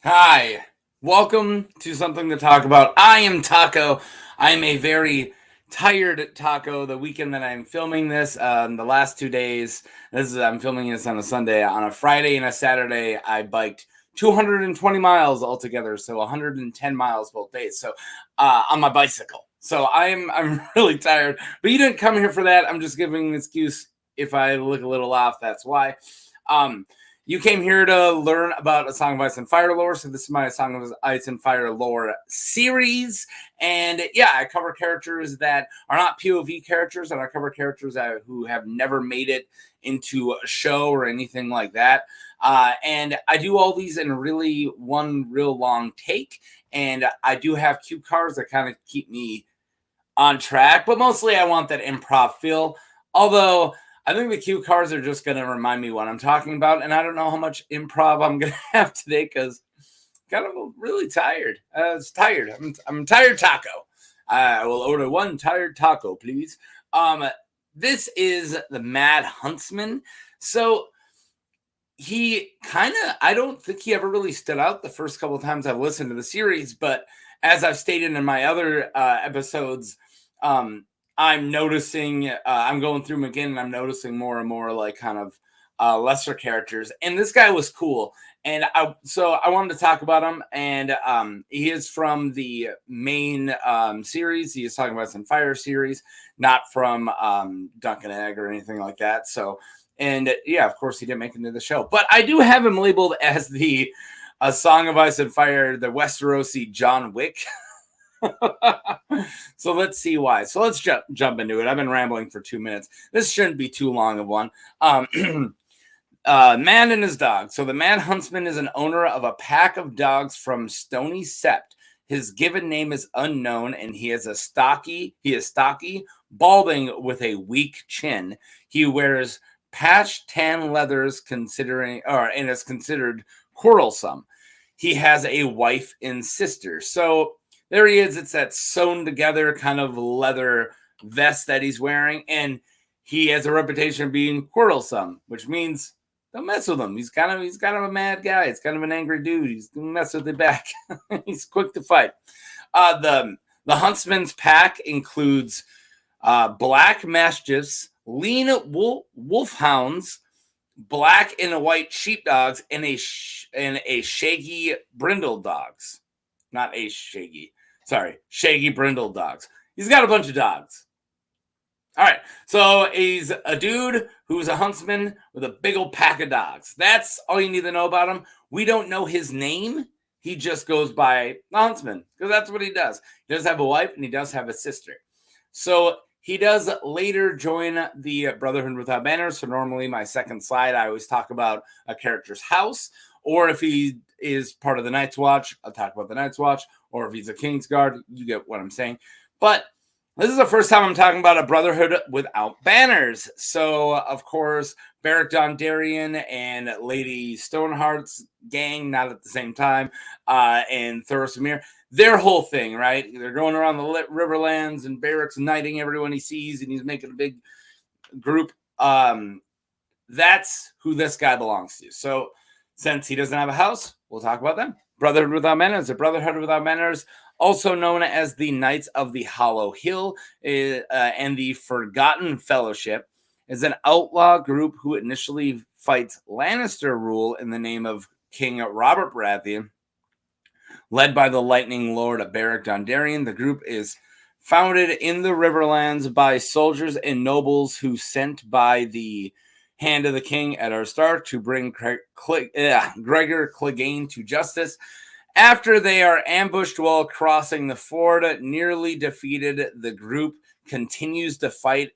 Hi, welcome to Something to Talk About. I am Taco. I am a very tired Taco. The weekend that I'm filming this, the last 2 days, I'm filming this on a Sunday. On a Friday and a Saturday, I biked 220 miles altogether, so 110 miles both days. So on my bicycle. So I'm really tired. But you didn't come here for that. I'm just giving an excuse. If I look a little off, that's why. You came here to learn about A Song of Ice and Fire lore, so this is my Song of Ice and Fire lore series. And yeah, I cover characters that are not POV characters, and I cover characters who have never made it into a show or anything like that. And I do all these in really one real long take, and I do have cue cards that kind of keep me on track, but mostly I want that improv feel. Although I think the cue cards are just going to remind me what I'm talking about, and I don't know how much improv I'm going to have today because I'm kind of really tired. It's tired. I'm tired taco. I will order one tired taco, please. This is the Mad Huntsman. So he I don't think he ever really stood out the first couple of times I've listened to the series, but as I've stated in my other episodes, I'm noticing, I'm going through them again, and I'm noticing more and more like kind of lesser characters. And this guy was cool. And so I wanted to talk about him. And he is from the main series. He is talking about some Fire series, not from Dunk and Egg or anything like that. So, and yeah, of course, he didn't make it into the show. But I do have him labeled as the A Song of Ice and Fire, the Westerosi John Wick. So let's see why. So let's jump into it. I've been rambling for 2 minutes. This shouldn't be too long of one. Man and his dog. So the Mad Huntsman is an owner of a pack of dogs from Stony Sept. His given name is unknown, and he is stocky, balding with a weak chin. He wears patched tan leathers and is considered quarrelsome. He has a wife and sister. So there he is. It's that sewn together kind of leather vest that he's wearing. And he has a reputation of being quarrelsome, which means don't mess with him. He's kind of a mad guy. He's kind of an angry dude. He's going to mess with you back. He's quick to fight. The Huntsman's pack includes black mastiffs, lean wolfhounds, black and white sheepdogs, and a shaggy brindle dogs. Not a shaggy. Sorry, shaggy brindle dogs. He's got a bunch of dogs. All right, so he's a dude who's a huntsman with a big old pack of dogs. That's all you need to know about him. We don't know his name. He just goes by the huntsman because that's what he does. He does have a wife and he does have a sister. So he does later join the Brotherhood without banners. So normally my second slide, I always talk about a character's house, or if he is part of the Night's Watch, I'll talk about the Night's Watch, or if he's a Kingsguard, you get what I'm saying. But this is the first time I'm talking about a Brotherhood without banners. So, of course, Beric Dondarrion and Lady Stoneheart's gang, not at the same time, and Thoros Amir, their whole thing, right? They're going around the Riverlands, and Beric's knighting everyone he sees, and he's making a big group. That's who this guy belongs to. So, since he doesn't have a house, we'll talk about them. Brotherhood without banners. The Brotherhood without banners, also known as the Knights of the Hollow Hill and the Forgotten Fellowship, is an outlaw group who initially fights Lannister rule in the name of King Robert Baratheon, led by the Lightning Lord Beric Dondarrion. The group is founded in the Riverlands by soldiers and nobles who sent by the hand of the king, Arya Stark, to bring Gregor Clegane to justice. After they are ambushed while crossing the ford, nearly defeated, the group continues to fight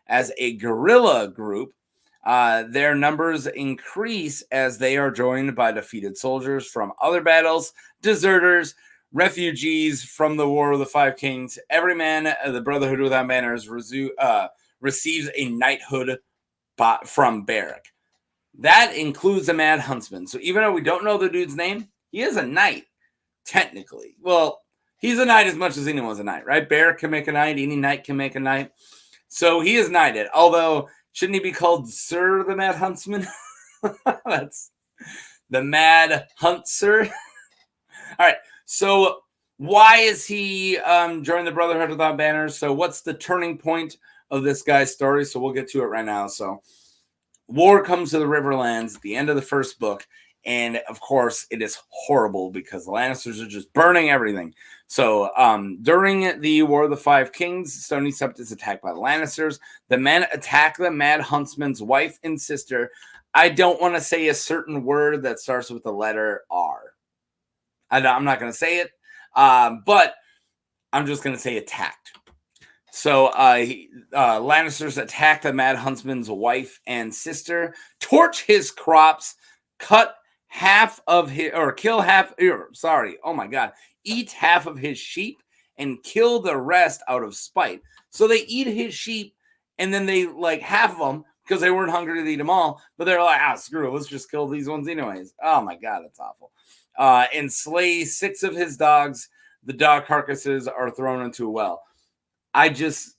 as a guerrilla group. Their numbers increase as they are joined by defeated soldiers from other battles, deserters, refugees from the War of the Five Kings. Every man of the Brotherhood without banners receives a knighthood from Beric. That includes the Mad Huntsman. So even though we don't know the dude's name, he is a knight, technically. Well, he's a knight as much as anyone's a knight, right? Beric can make a knight. Any knight can make a knight. So he is knighted. Although, shouldn't he be called Sir the Mad Huntsman? That's the Mad Huntser. right. So why is he joined the Brotherhood without banners? So what's the turning point of this guy's story? So we'll get to it right now. So war comes to the Riverlands at the end of the first book. And of course, it is horrible because the Lannisters are just burning everything. So during the War of the Five Kings, Stony Sept is attacked by the Lannisters. The men attack the Mad Huntsman's wife and sister. I don't want to say a certain word that starts with the letter R. I'm not going to say it, but I'm just going to say attacked. So Lannisters attack the Mad Huntsman's wife and sister, torch his crops, cut half of his, or kill half, oh my God, eat half of his sheep and kill the rest out of spite. So they eat his sheep and then they like half of them because they weren't hungry to eat them all, but they're like, screw it, let's just kill these ones anyways. Oh my God, that's awful. And slay 6 of his dogs. The dog carcasses are thrown into a well. I just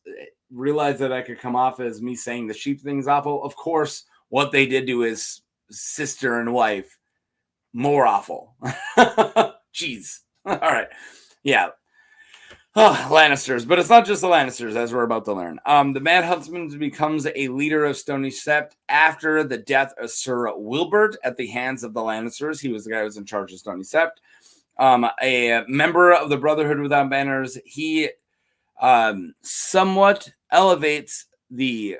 realized that I could come off as me saying the sheep thing's awful. Of course, what they did to his sister and wife, more awful. Jeez. All right. Yeah. Lannisters. But it's not just the Lannisters, as we're about to learn. The Mad Huntsman becomes a leader of Stony Sept after the death of Sir Wilbert at the hands of the Lannisters. He was the guy who was in charge of Stony Sept. A member of the Brotherhood without banners. He somewhat alleviates the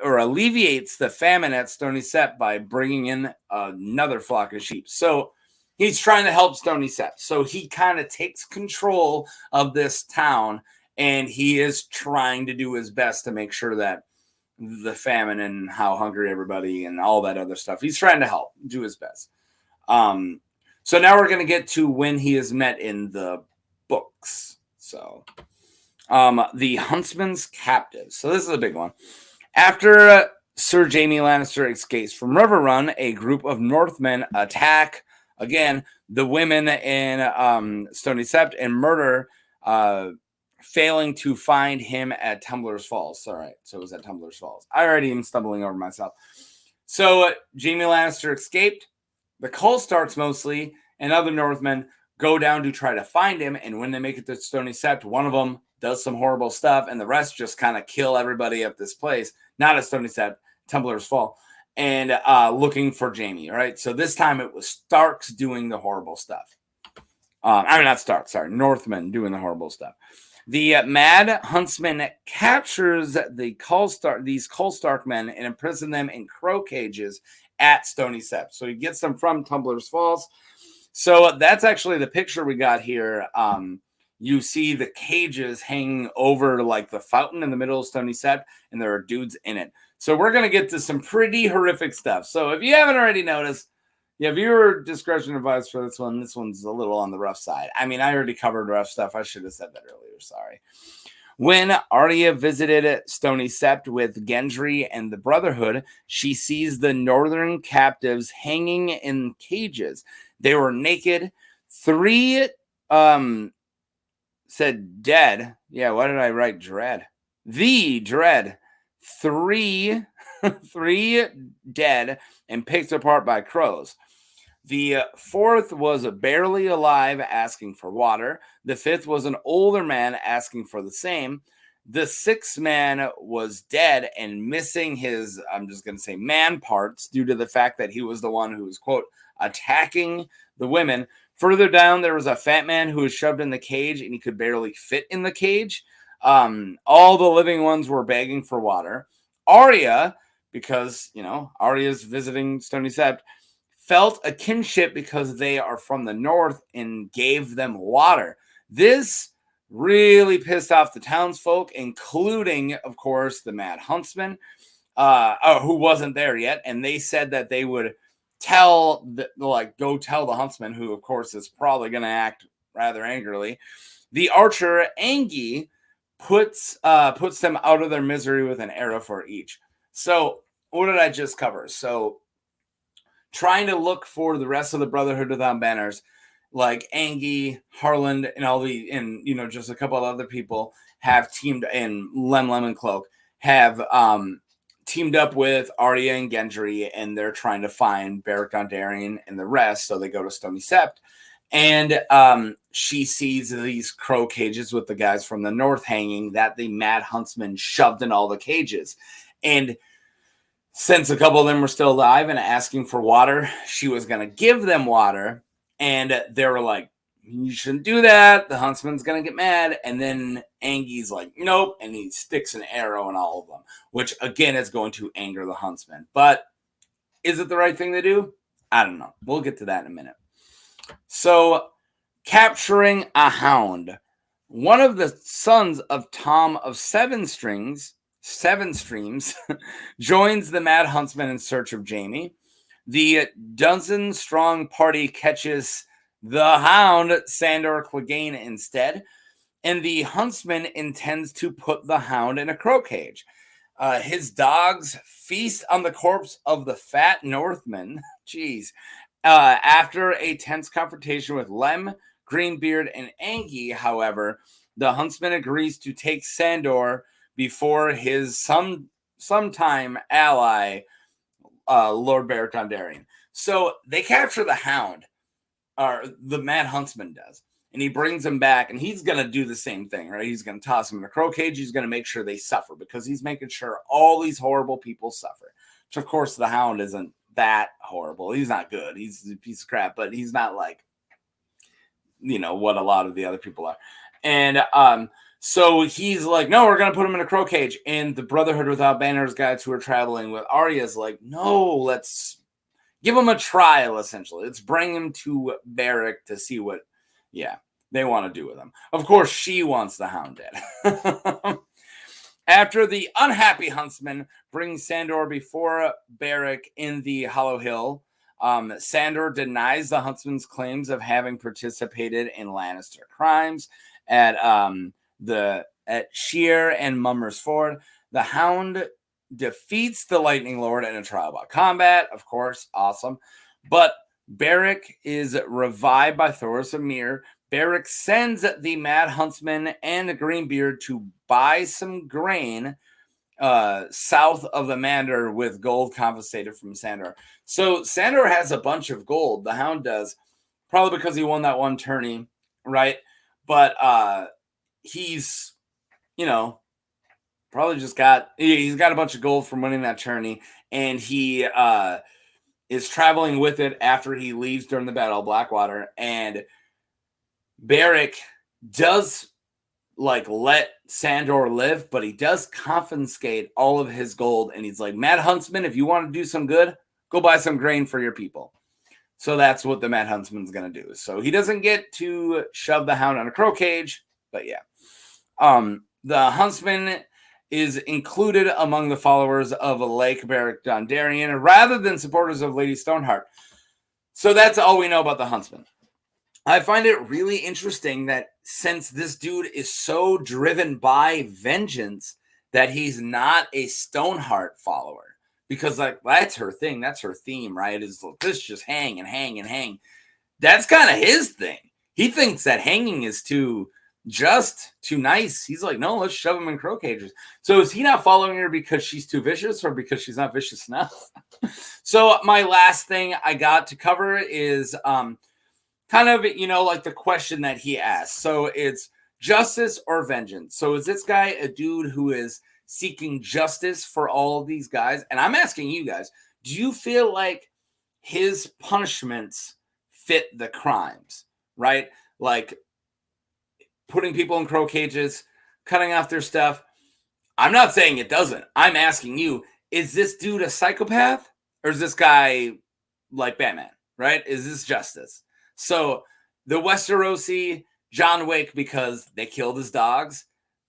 famine at Stony Sept by bringing in another flock of sheep. So he's trying to help Stony Sept. So he kind of takes control of this town, and he is trying to do his best to make sure that the famine and how hungry everybody and all that other stuff, he's trying to help, do his best. So now we're going to get to when he is met in the books. So the Huntsmen's Captive. So this is a big one. After Sir Jaime Lannister escapes from Riverrun, a group of Northmen attack, again, the women in Stony Sept and murder, failing to find him at Tumbler's Falls. All right, so it was at Tumbler's Falls. I already am stumbling over myself. So Jaime Lannister escaped. The Starks mostly and other Northmen go down to try to find him, and when they make it to Stony Sept, one of them does some horrible stuff, and the rest just kind of kill everybody at this place. Not at Stony Sept, Tumbler's Fall, and looking for Jaime, right? So this time it was Starks doing the horrible stuff. Not Starks, sorry, Northmen doing the horrible stuff. The Mad Huntsman captures these Stark men and imprison them in crow cages at Stony Sept. So he gets them from Tumbler's Falls. So that's actually the picture we got here. You see the cages hanging over like the fountain in the middle of Stony Sept, and there are dudes in it. So we're going to get to some pretty horrific stuff. So if you haven't already noticed, viewer discretion advised for this one. This one's a little on the rough side. I mean, I already covered rough stuff. I should have said that earlier. Sorry. When Arya visited Stony Sept with Gendry and the Brotherhood, she sees the northern captives hanging in cages. They were naked. 3 said dead. Yeah, why did I write dread? The dread. 3 dead and picked apart by crows. The 4th was barely alive, asking for water. The 5th was an older man asking for the same. The 6th man was dead and missing his, I'm just going to say, man parts due to the fact that he was the one who was, quote, attacking the women. Further down, there was a fat man who was shoved in the cage and he could barely fit in the cage. All the living ones were begging for water. Arya, because, Arya's visiting Stony Sept, felt a kinship because they are from the north and gave them water. This really pissed off the townsfolk, including, of course, the Mad Huntsman, who wasn't there yet. And they said that they would go tell the Huntsman, who, of course, is probably going to act rather angrily. The archer, Angie, puts them out of their misery with an arrow for each. So what did I just cover? So trying to look for the rest of the Brotherhood without banners, like Angie, Harland, and just a couple of other people have teamed, and Lem Lemon Cloak have teamed up with Arya and Gendry, and they're trying to find Beric Dondarrion and the rest. So they go to Stony Sept, And she sees these crow cages with the guys from the north hanging that the Mad Huntsman shoved in all the cages. And since a couple of them were still alive and asking for water, she was going to give them water. And they were like, you shouldn't do that. The huntsman's going to get mad. And then Angie's like, nope. And he sticks an arrow in all of them, which again is going to anger the huntsman. But is it the right thing to do? I don't know. We'll get to that in a minute. So, capturing a hound. One of the sons of Tom of Seven Streams, joins the Mad Huntsman in search of Jamie. The dozen-strong party catches the hound, Sandor Clegane, instead, and the huntsman intends to put the hound in a crow cage. His dogs feast on the corpse of the fat Northman. Jeez. After a tense confrontation with Lem, Greenbeard, and Angie, however, the huntsman agrees to take Sandor before his sometime ally, Lord Beric Dondarrion. So they capture the hound, or the Mad Huntsman does, and he brings him back, and he's going to do the same thing, right? He's going to toss him in a crow cage. He's going to make sure they suffer because he's making sure all these horrible people suffer, which, of course, the hound isn't that horrible. He's not good. He's a piece of crap, but he's not like, what a lot of the other people are. And so he's like, no, we're going to put him in a crow cage. And the Brotherhood Without Banners guys who are traveling with Arya is like, no, let's give him a trial, essentially. Let's bring him to Beric to see what, they want to do with him. Of course, she wants the hound dead. After the unhappy huntsman brings Sandor before Beric in the Hollow Hill, Sandor denies the huntsman's claims of having participated in Lannister crimes at Sheer and Mummer's Ford. The hound defeats the Lightning Lord in a trial by combat, of course, awesome. But Beric is revived by Thoros of Myr. Beric sends the Mad Huntsman and Greenbeard to buy some grain south of the Mander with gold confiscated from Sandor. So Sandor has a bunch of gold. The Hound does, probably because he won that one tourney, right? But he's, probably just he's got a bunch of gold from winning that tourney, and he is traveling with it after he leaves during the Battle of Blackwater. And Beric does let Sandor live, but he does confiscate all of his gold. And he's like, Mad Huntsman, if you want to do some good, go buy some grain for your people. So that's what the Mad Huntsman's going to do. So he doesn't get to shove the hound on a crow cage, but yeah. The huntsman is included among the followers of Lake Beric Dondarrion rather than supporters of Lady Stoneheart. So that's all we know about the huntsman. I find it really interesting that since this dude is so driven by vengeance that he's not a Stoneheart follower. Because that's her thing. That's her theme, right? Is this just hang and hang and hang. That's kind of his thing. He thinks that hanging is too nice. He's like, no, let's shove him in crow cages. So is he not following her because she's too vicious or because she's not vicious enough? So my last thing I got to cover is kind of, the question that he asked. So it's justice or vengeance. So is this guy a dude who is seeking justice for all of these guys? And I'm asking you guys, do you feel like his punishments fit the crimes, right? Like putting people in crow cages, cutting off their stuff. I'm not saying it doesn't. I'm asking you, is this dude a psychopath or is this guy like Batman, right? Is this justice? So the Westerosi, John Wick, because they killed his dogs,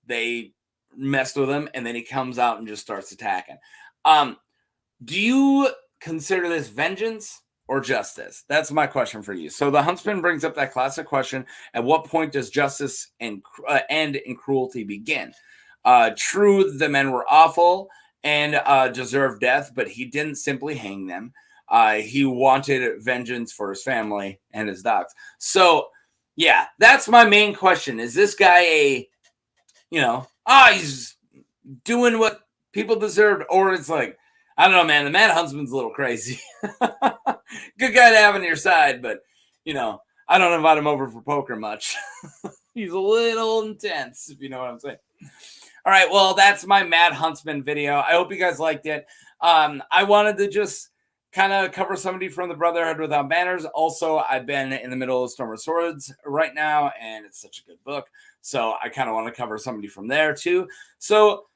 they messed with him, and then he comes out and just starts attacking. Do you consider this vengeance or justice? That's my question for you. So the Huntsman brings up that classic question: at what point does justice end and cruelty begin? True, the men were awful and deserved death, but he didn't simply hang them. He wanted vengeance for his family and his dogs. So, yeah, that's my main question. Is this guy he's doing what people deserve? Or it's like, I don't know, man, the Mad Huntsman's a little crazy. Good guy to have on your side, but, I don't invite him over for poker much. He's a little intense, if you know what I'm saying. All right, well, that's my Mad Huntsman video. I hope you guys liked it. I wanted to just kind of cover somebody from the Brotherhood Without Banners. Also, I've been in the middle of Storm of Swords right now, and it's such a good book. So I kind of want to cover somebody from there too. So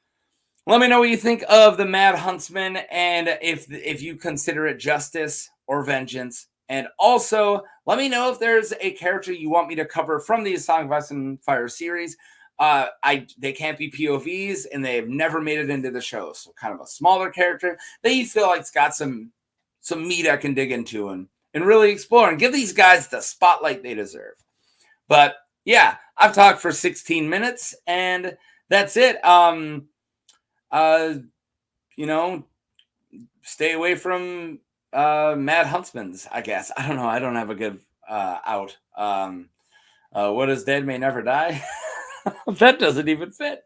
let me know what you think of the Mad Huntsman, and if you consider it justice or vengeance. And also, let me know if there's a character you want me to cover from the Song of Ice and Fire series. They can't be POVs, and they have never made it into the show. So kind of a smaller character that you feel like it's got some meat I can dig into and really explore and give these guys the spotlight they deserve. But yeah, I've talked for 16 minutes, and that's it. You know, stay away from Mad Huntsmans, I guess. I don't know. I don't have a good out. What is dead may never die. That doesn't even fit.